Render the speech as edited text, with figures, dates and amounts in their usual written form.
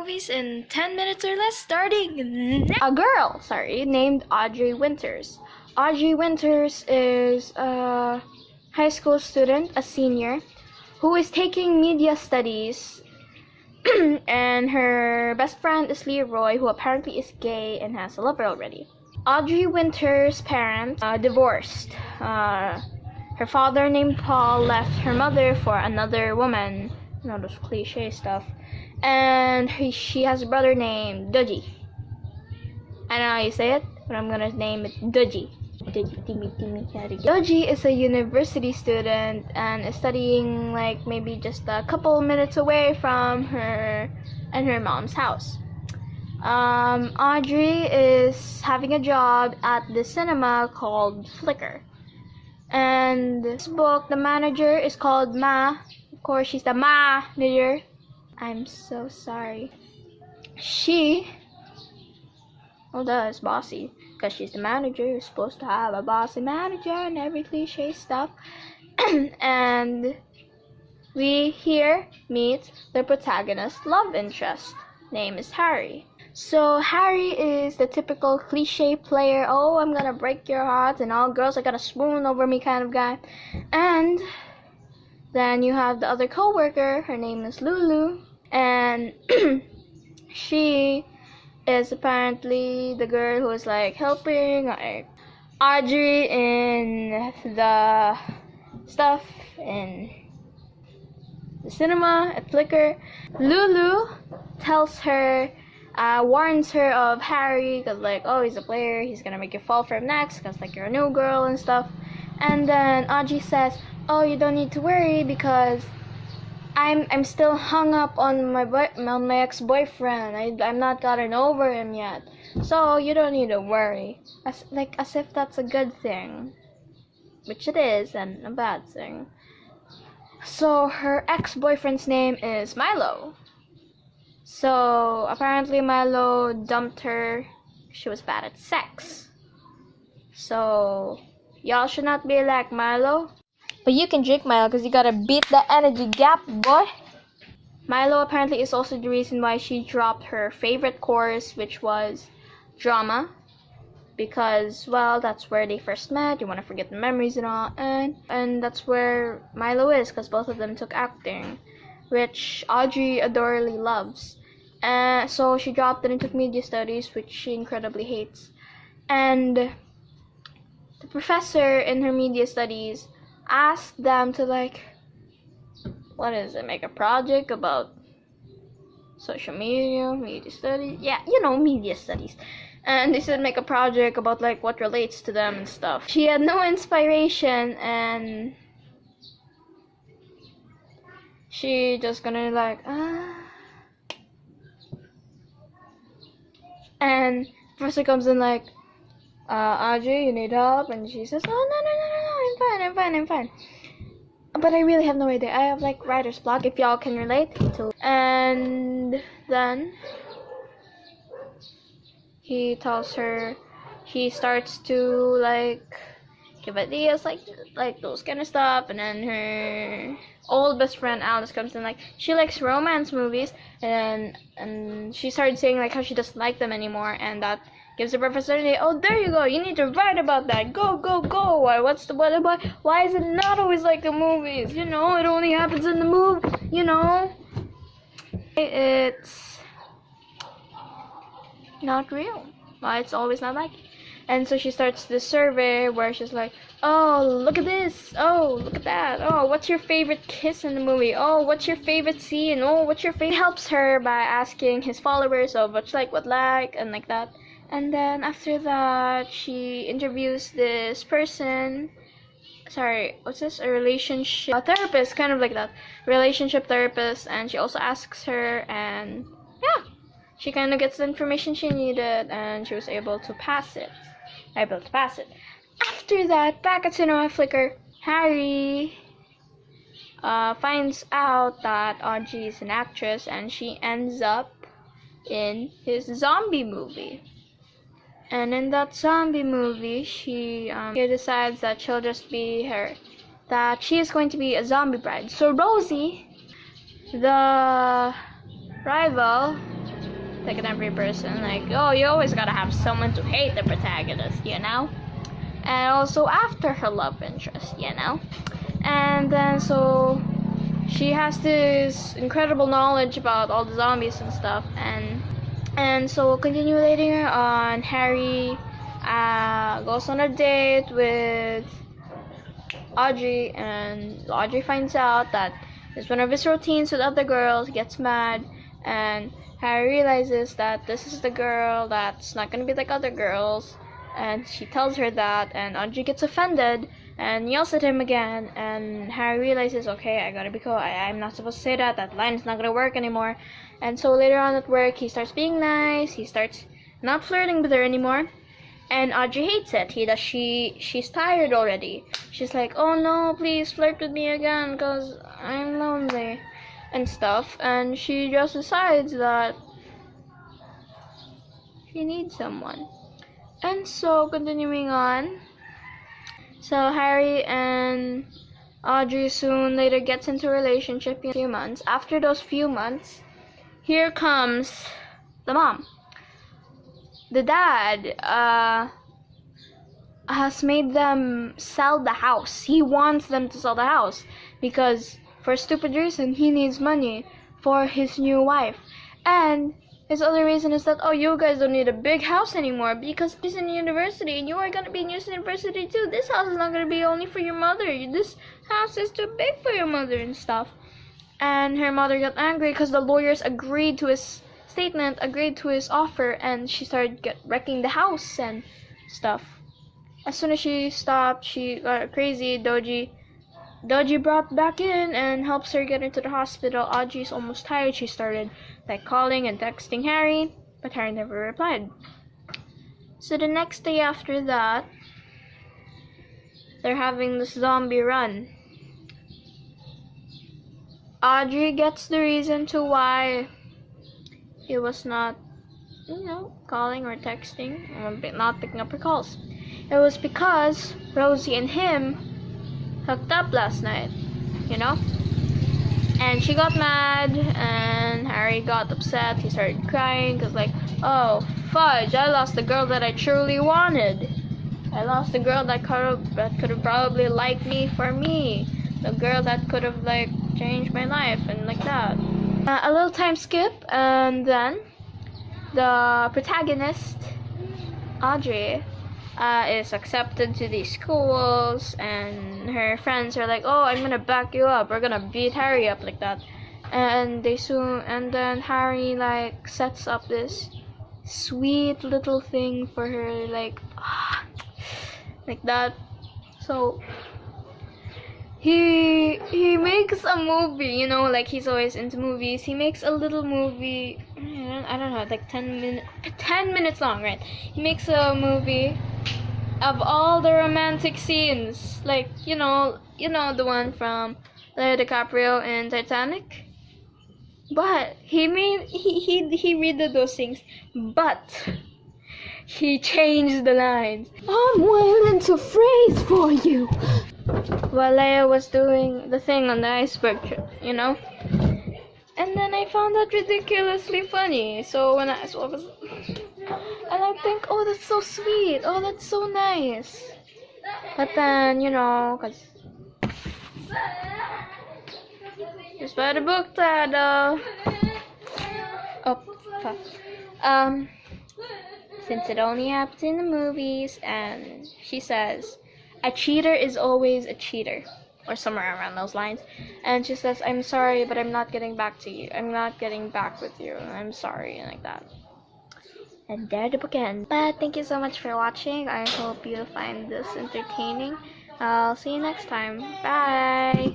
movies in 10 minutes or less, starting now. A girl, named Audrey Winters. Audrey Winters is a high school student, a senior, who is taking media studies, and her best friend is Leroy, who apparently is gay and has a lover already. Audrey Winters' parents divorced. Her father, named Paul, left her mother for another woman. You know, those cliche stuff. And she has a brother named Dudgy. I don't know how you say it, but I'm gonna name it Dudgy. Dudgy is a university student and is studying like maybe just a couple minutes away from her and her mom's house. Audrey is having a job at the cinema called Flicker. And this book, the manager is called Ma. Of course, she's the manager. I'm so sorry. She, is bossy. Because she's the manager. You're supposed to have a bossy manager and every cliche stuff. And we here meet the protagonist's love interest. Name is Harry. So Harry is the typical cliche player. Oh, I'm gonna break your heart and all girls are gonna swoon over me kind of guy. And then you have the other co-worker. Her name is Lulu. And she is apparently the girl who is like helping Audrey in the stuff in the cinema at Flicker. Lulu tells her, warns her of Harry, because like, oh, he's a player, he's gonna make you fall for him next, because like you're a new girl and stuff. And then Audrey says, oh, you don't need to worry because I'm still hung up on my ex-boyfriend. I'm not gotten over him yet, so you don't need to worry. As if that's a good thing, which it is, and a bad thing. So her ex-boyfriend's name is Milo. So apparently Milo dumped her. She was bad at sex. So y'all should not be like Milo. But you can drink Milo because you gotta beat the energy gap, boy. Milo apparently is also the reason why she dropped her favorite course, which was drama. Because, well, that's where they first met. You want to forget the memories and all. And that's where Milo is, because both of them took acting, which Audrey adorably loves. And so she dropped it and took media studies, which she incredibly hates. And the professor in her media studies asked them to make a project about social media, media studies. Yeah, media studies. And they said make a project about what relates to them and stuff. She had no inspiration, and she just gonna and professor comes in Audrey, you need help? And she says, no, I'm fine. But I really have no idea. I have writer's block, if y'all can relate to. And then he tells her, he starts to give ideas like those kind of stuff. And then her old best friend Alice comes in, she likes romance movies, and she started saying how she doesn't like them anymore, and that gives the professor an idea. Oh, there you go, you need to write about that. Go. Why is it not always like the movies? It only happens in the movie, It's not real. Why it's always not like it. And so she starts this survey where she's like, oh, look at this. Oh, look at that. Oh, what's your favorite kiss in the movie? Oh, what's your favorite scene? Oh, what's your favorite? He helps her by asking his followers, oh, what and like that. And then after that, she interviews this person. Sorry, what's this? A relationship therapist, kind of like that. Relationship therapist, and she also asks her, and yeah, she kind of gets the information she needed, and she was able to pass it. After that, back at Cinema Flicker, Harry finds out that Audrey is an actress, and she ends up in his zombie movie. And in that zombie movie, she decides that she'll just be her, that she is going to be a zombie bride. So Rosie, the rival, like in every person. Like, oh, you always gotta have someone to hate the protagonist, you know? And also after her love interest, you know? And then so she has this incredible knowledge about all the zombies and stuff, and so we'll continue later on. Harry goes on a date with Audrey, and Audrey finds out that it's one of his routines with other girls, gets mad, and Harry realizes that this is the girl that's not gonna be like other girls, and she tells her that, and Audrey gets offended and yells at him again, and Harry realizes, okay, I gotta be cool, I'm not supposed to say that, that line is not gonna work anymore. And so later on at work, he starts being nice, he starts not flirting with her anymore, and Audrey hates it. She's tired already. She's like, oh no, please flirt with me again, cause I'm lonely and stuff, and she just decides that she needs someone. And so continuing on, so Harry and Audrey soon later gets into a relationship in a few months. After those few months, here comes the mom. The dad has made them sell the house. He wants them to sell the house because for a stupid reason he needs money for his new wife. And his other reason is that, oh, you guys don't need a big house anymore because he's in university and you are going to be in university too. This house is not going to be only for your mother. This house is too big for your mother and stuff. And her mother got angry because the lawyers agreed to his statement, agreed to his offer, and she started wrecking the house and stuff. As soon as she stopped, she got crazy. Doji brought back in and helps her get into the hospital. Audrey's almost tired. She started like calling and texting Harry, but Harry never replied. So the next day after that, they're having this zombie run. Audrey gets the reason to why he was not, calling or texting, or not picking up her calls. It was because Rosie and him hooked up last night, And she got mad, and Harry got upset. He started crying, because like, oh, fudge, I lost the girl that I truly wanted. I lost the girl that could have probably liked me for me. The girl that could have, like, changed my life, and like that. A little time skip, and then the protagonist, Audrey, is accepted to these schools, and her friends are like, oh, I'm gonna back you up, we're gonna beat Harry up, like that. And then Harry like sets up this sweet little thing for her, like that. So he makes a movie, like he's always into movies. He makes a little movie, I don't know, like 10 minutes long, right? He makes a movie of all the romantic scenes, like the one from Leo DiCaprio in Titanic. But he redid those things, but he changed the lines. I'm willing to freeze for you, while Leo was doing the thing on the iceberg trip, And then I found that ridiculously funny. So when I saw this, and I think, oh, that's so sweet. Oh, that's so nice. But then, cause just by the book title. Oh, fuck. Since it only happens in the movies, and she says, a cheater is always a cheater, or somewhere around those lines. And she says, I'm sorry, but I'm not getting back to you. I'm not getting back with you. I'm sorry, and like that. And there the book ends. But thank you so much for watching. I hope you find this entertaining. I'll see you next time. Bye!